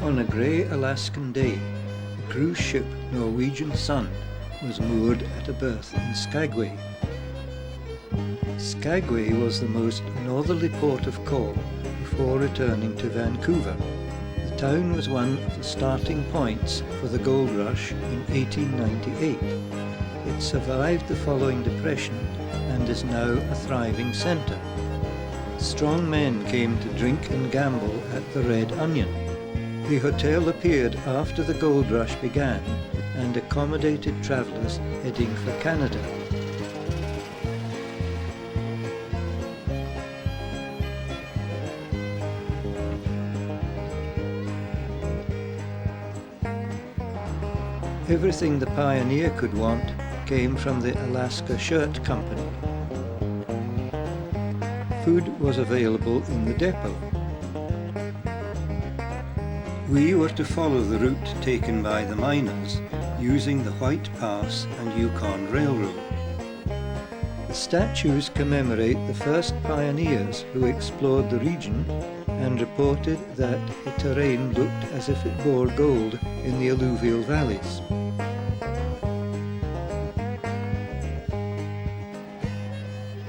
On a grey Alaskan day, the cruise ship Norwegian Sun was moored at a berth in Skagway. Skagway was the most northerly port of call before returning to Vancouver. The town was one of the starting points for the gold rush in 1898. It survived the following depression and is now a thriving centre. Strong men came to drink and gamble at the Red Onion. The hotel appeared after the gold rush began and accommodated travellers heading for Canada. Everything the pioneer could want came from the Alaska Shirt Company. Food was available in the depot. We were to follow the route taken by the miners using the White Pass and Yukon Railroad. The statues commemorate the first pioneers who explored the region and reported that the terrain looked as if it bore gold in the alluvial valleys.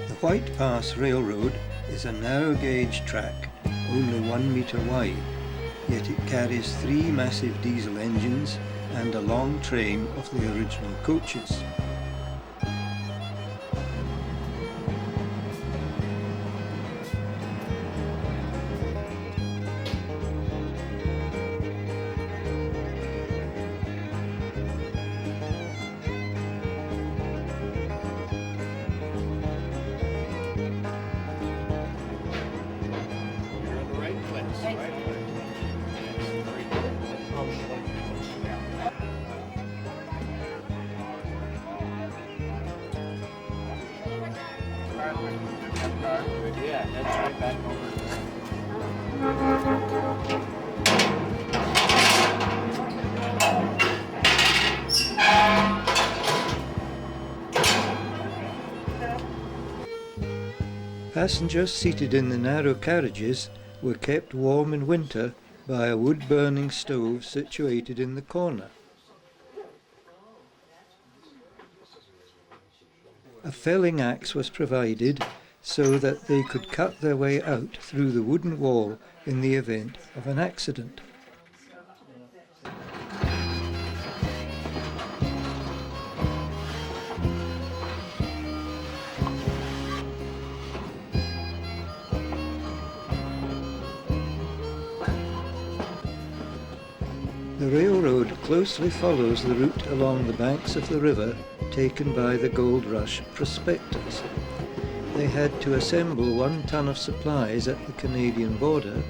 The White Pass Railroad is a narrow gauge track, only 1 metre wide, yet it carries 3 massive diesel engines and a long train of the original coaches. Yeah, that's right back over. Passengers seated in the narrow carriages were kept warm in winter by a wood-burning stove situated in the corner. A felling axe was provided so that they could cut their way out through the wooden wall in the event of an accident. The railroad closely follows the route along the banks of the river taken by the gold rush prospectors. They had to assemble 1 ton of supplies at the Canadian border,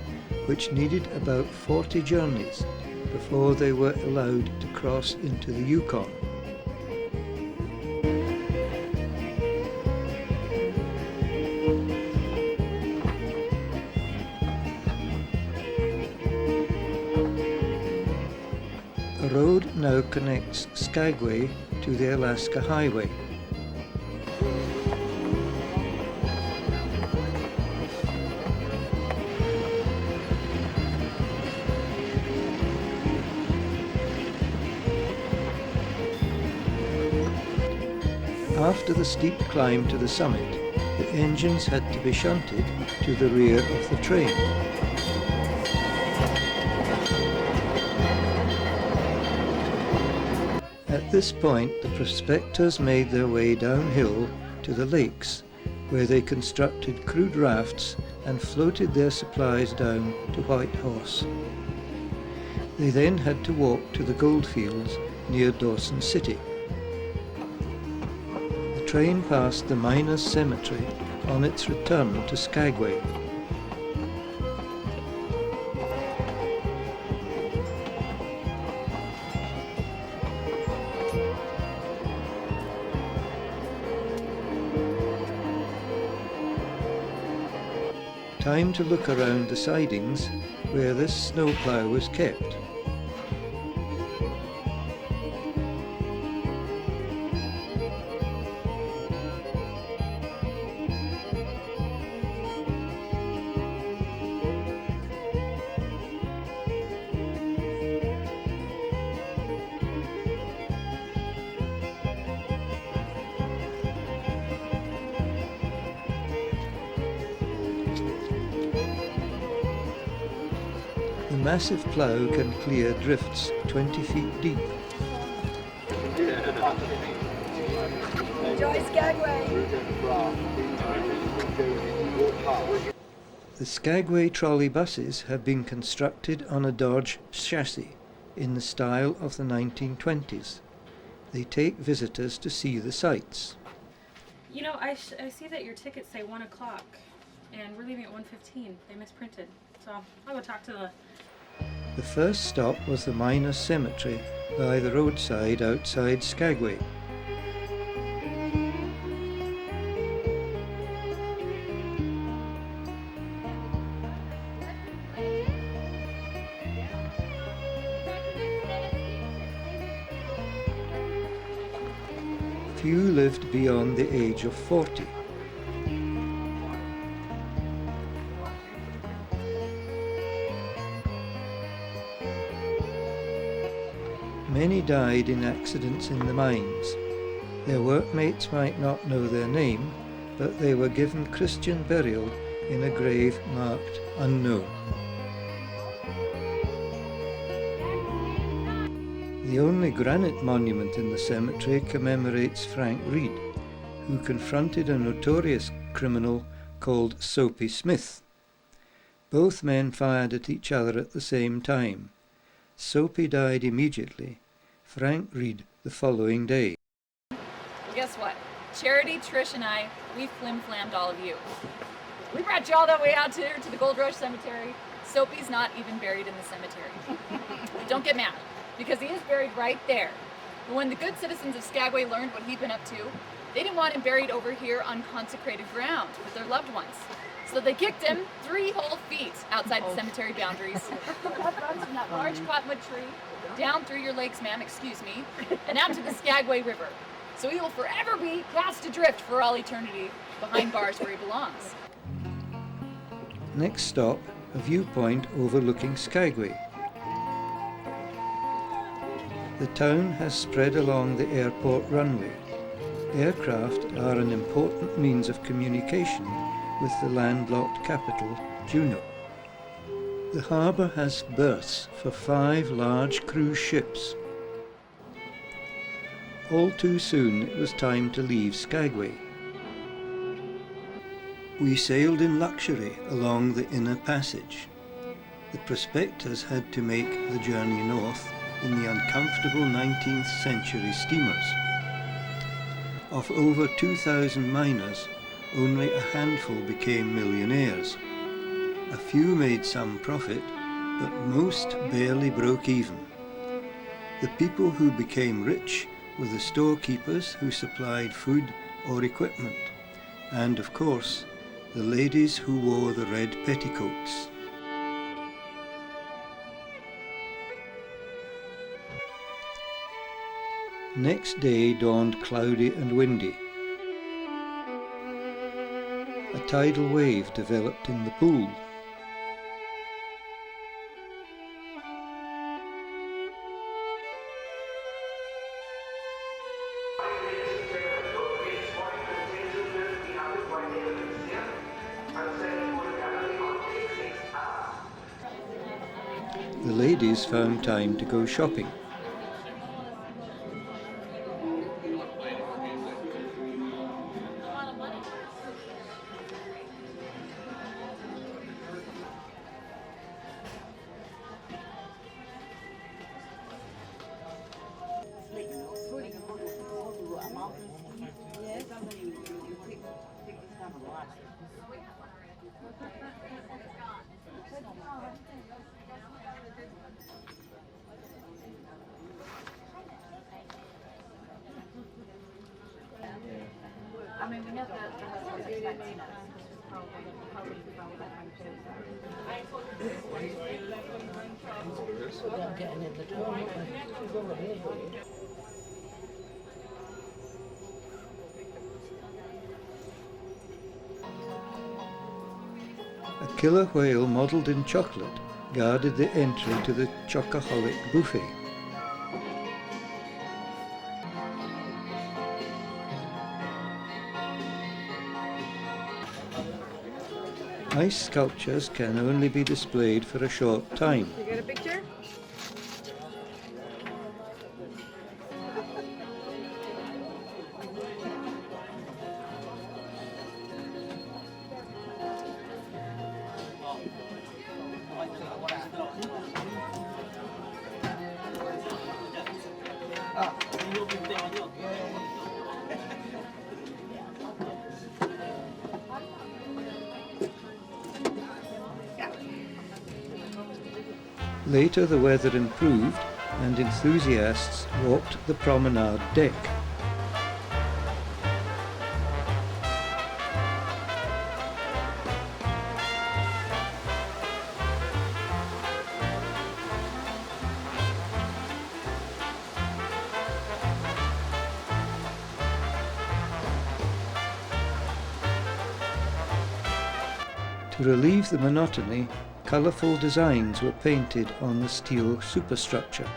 which needed about 40 journeys before they were allowed to cross into the Yukon. The road now connects Skagway to the Alaska Highway. After the steep climb to the summit, the engines had to be shunted to the rear of the train. At this point, the prospectors made their way downhill to the lakes, where they constructed crude rafts and floated their supplies down to Whitehorse. They then had to walk to the goldfields near Dawson City. The train passed the miners' cemetery on its return to Skagway. Time to look around the sidings where this snowplough was kept. massive plough can clear drifts 20 feet deep. Enjoy Skagway! The Skagway trolley buses have been constructed on a Dodge chassis in the style of the 1920s. They take visitors to see the sights. You know, I see that your tickets say 1 o'clock, and we're leaving at 1:15. They misprinted, so I'll go talk to The first stop was the Miners' Cemetery by the roadside outside Skagway. Few lived beyond the age of 40. Many died in accidents in the mines. Their workmates might not know their name, but they were given Christian burial in a grave marked unknown. The only granite monument in the cemetery commemorates Frank Reed, who confronted a notorious criminal called Soapy Smith. Both men fired at each other at the same time. Soapy died immediately, Frank Reed the following day. Well, guess what? Charity, Trish, and I, we flim-flammed all of you. We brought you all that way out here to the Gold Rush Cemetery. Soapy's not even buried in the cemetery. Don't get mad, because he is buried right there. But when the good citizens of Skagway learned what he'd been up to, they didn't want him buried over here on consecrated ground with their loved ones. So they kicked him 3 whole feet outside the cemetery boundaries. That runs from that large cottonwood tree down through your lakes, ma'am, excuse me, and out to the Skagway River. So he will forever be cast adrift for all eternity behind bars where he belongs. Next stop, a viewpoint overlooking Skagway. The town has spread along the airport runway. Aircraft are an important means of communication with the landlocked capital, Juneau. The harbour has berths for 5 large cruise ships. All too soon it was time to leave Skagway. We sailed in luxury along the inner passage. The prospectors had to make the journey north in the uncomfortable 19th century steamers. Of over 2,000 miners, only a handful became millionaires. A few made some profit, but most barely broke even. The people who became rich were the storekeepers who supplied food or equipment, and of course, the ladies who wore the red petticoats. Next day dawned cloudy and windy. A tidal wave developed in the pool. The ladies found time to go shopping. I mean, we know that A killer whale modelled in chocolate guarded the entry to the Chocoholic buffet. Ice sculptures can only be displayed for a short time. You got a picture? Later the weather improved and enthusiasts walked the promenade deck. To relieve the monotony, colourful designs were painted on the steel superstructure.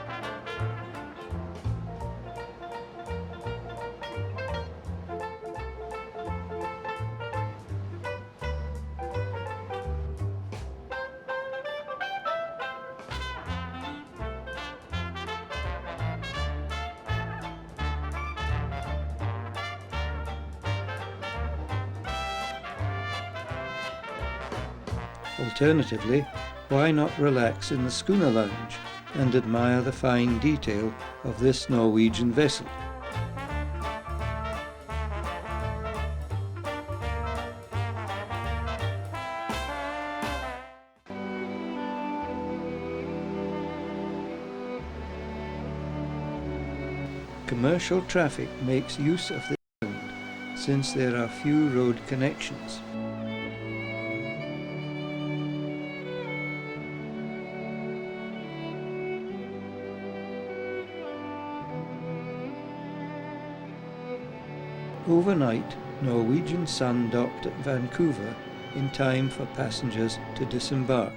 Alternatively, why not relax in the schooner lounge and admire the fine detail of this Norwegian vessel? Commercial traffic makes use of the island since there are few road connections. Overnight, Norwegian Sun docked at Vancouver in time for passengers to disembark.